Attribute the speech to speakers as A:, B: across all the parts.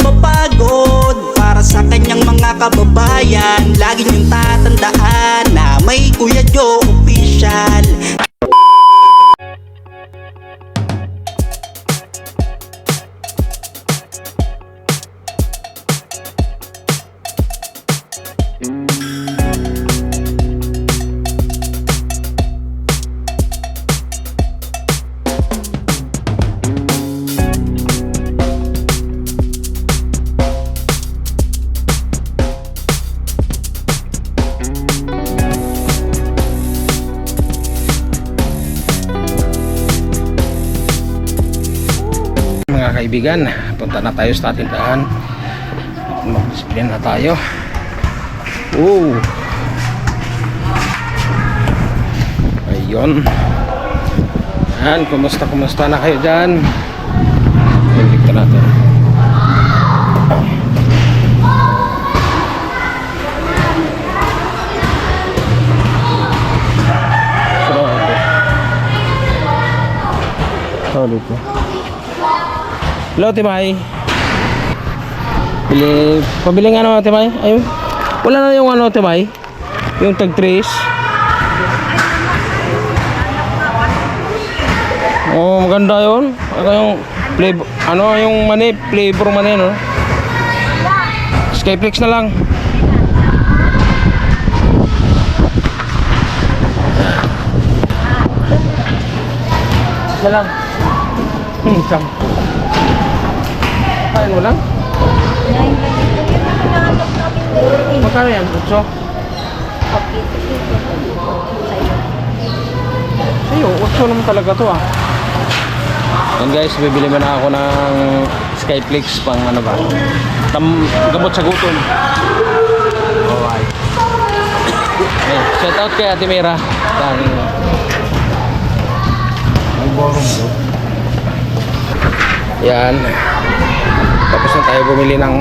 A: mapapagod. Para sa kanyang mga kababayan, lagi niyong tatandaan na may Kuya Joe Official.
B: Mga kaibigan, punta na tayo sa tindahan. Mag-display na tayo. Ayun. Yan, kumusta na kayo dyan? Dito natin. Solid po. Hello, Timay. Pabili nga naman, Timay. Ayun. Wala na yung ano, Timay. Yung tag-trace. Oh, maganda yun. Ano yung flavor, ano yung mani, flavor mani, no? Skyflix na lang. Na lang. Sam. Kain mo lang? Magkano yan? 8? Sa'yo, 8 naman talaga to ah. Yan guys, bibili mo na ako ng Skyflix pang ano ba? Gamot sa gutom. Alright. Okay, shout out kay Ate Mira. Yan. Tapos na tayo bumili ng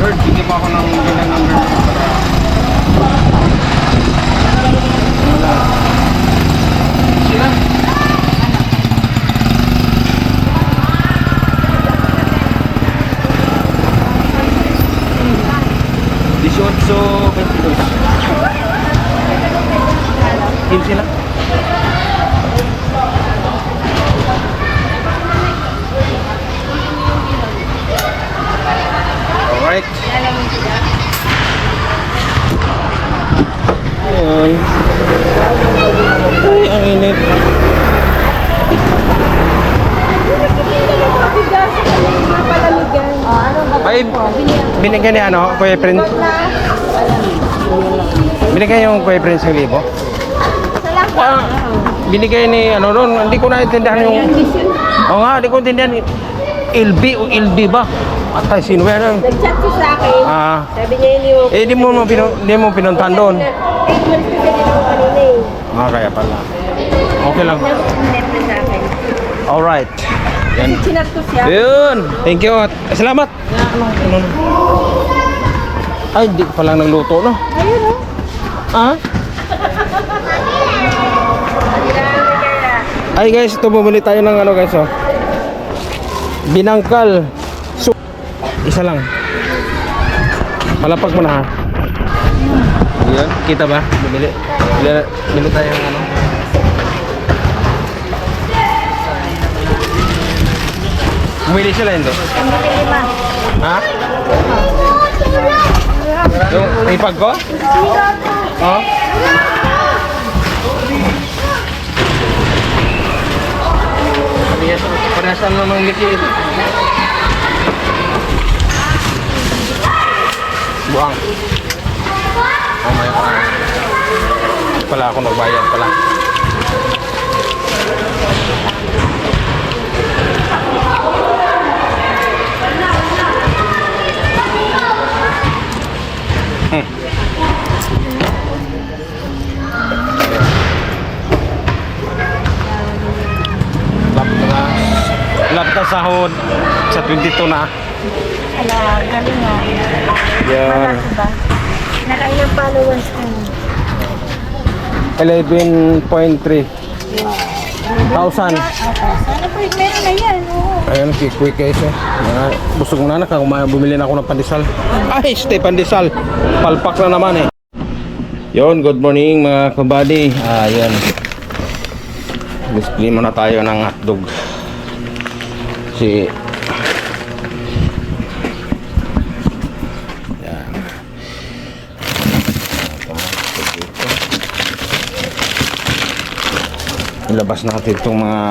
B: Lord, bigyan mo ako ng bilang number. Wala. Sila? 15 lang. Alright. Ayan. Ay, ang init. Ay, binigyan niya ano, Kuya Prince? Binigyan yung Kuya Prince yung libo? Binigay ni ano doon, hindi ko naintindihan yung... Oo nga, hindi ko naintindihan. LB o LB ba? Atay, sino ba yan?
C: Nag-chat siya sa akin. Sabi niya yun yung...
B: Eh, di mo pinuntahan doon.
C: 8 months kasi din ako kanina eh.
B: Kaya pala. Okay lang.
C: Net na sa akin.
B: Alright. Yan.
C: Sinat ko siya.
B: Yun. Thank you. Salamat. Ay, hindi pa lang nagluto, no?
C: Ayun o.
B: Ah? Ay guys, ito bumili tayo ng ano guys, oh. Binangkal. Isa lang. Palapag mo na ha. Ayan, kita ba? Bili tayo ng ano. Bumili sila hindi? Ha? Yung ipag ko? Oh? Panasan naman ngiti ito. Buang. Mamaya ko na. Pala ako nagbayad pala. Lapta sahod sa 22 na.
C: Ala, galing nga.
B: Yan.
C: Nakailang followers ka na.
B: 11.3 thousand.
C: Sana po, meron na yan. Oo.
B: Ayan, quick guys eh. Busog na anak, bumili na ako ng pandesal. Ay, stay pandesal. Palpak na naman eh. Yon, good morning mga kabady. Ayan. Display muna tayo ng hotdog. Si Ayan. Ilabas natin itong mga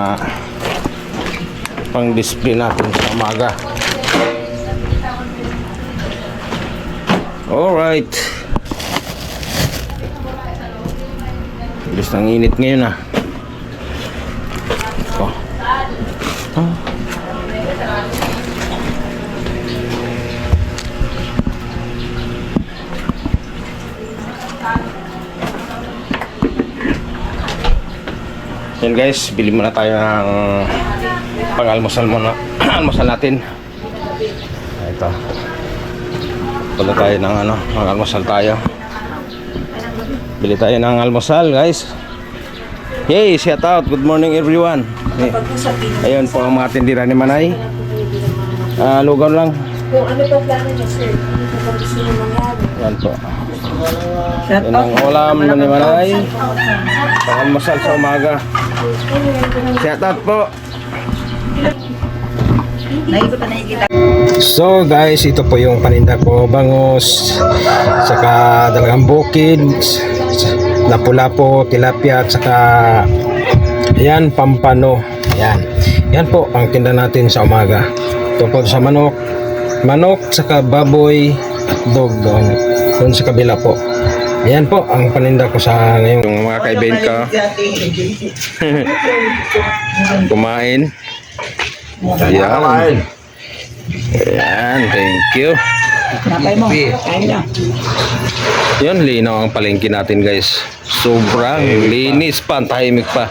B: pang-display natin sa umaga. Alright. Bilis ng init ngayon ah. Oh. Ah. Yan guys, bili muna tayo ng pang-almusal muna. Almusal natin. Ito. Pala tayo ng pang-almusal tayo. Bili tayo ng almusal guys. Hey, shout out. Good morning everyone. Hey. Ayun po ang mga tindira ni Manay. Lugaw lang.
C: Kung ano pa plano niya, sir? Ano pa gusto niyo mangyari?
B: Yan po. Yan ang ulam na ni Manay. Pang-almusal sa umaga. Shout out po. So guys, ito po yung paninda ko, bangus, saka dalagang bukid, lapu-lapu, tilapia, at saka yan, pampano. Yan po ang tinda natin sa umaga. Ito po sa manok, saka baboy, dog doon sa kabila po. Ayan po ang paninda ko sa ngayon. Yung mga kaibigan ko kumain. Ayan. Ayan, thank you. Yun, linaw ang palengke natin guys. Sobrang linis pa, tahimik pa.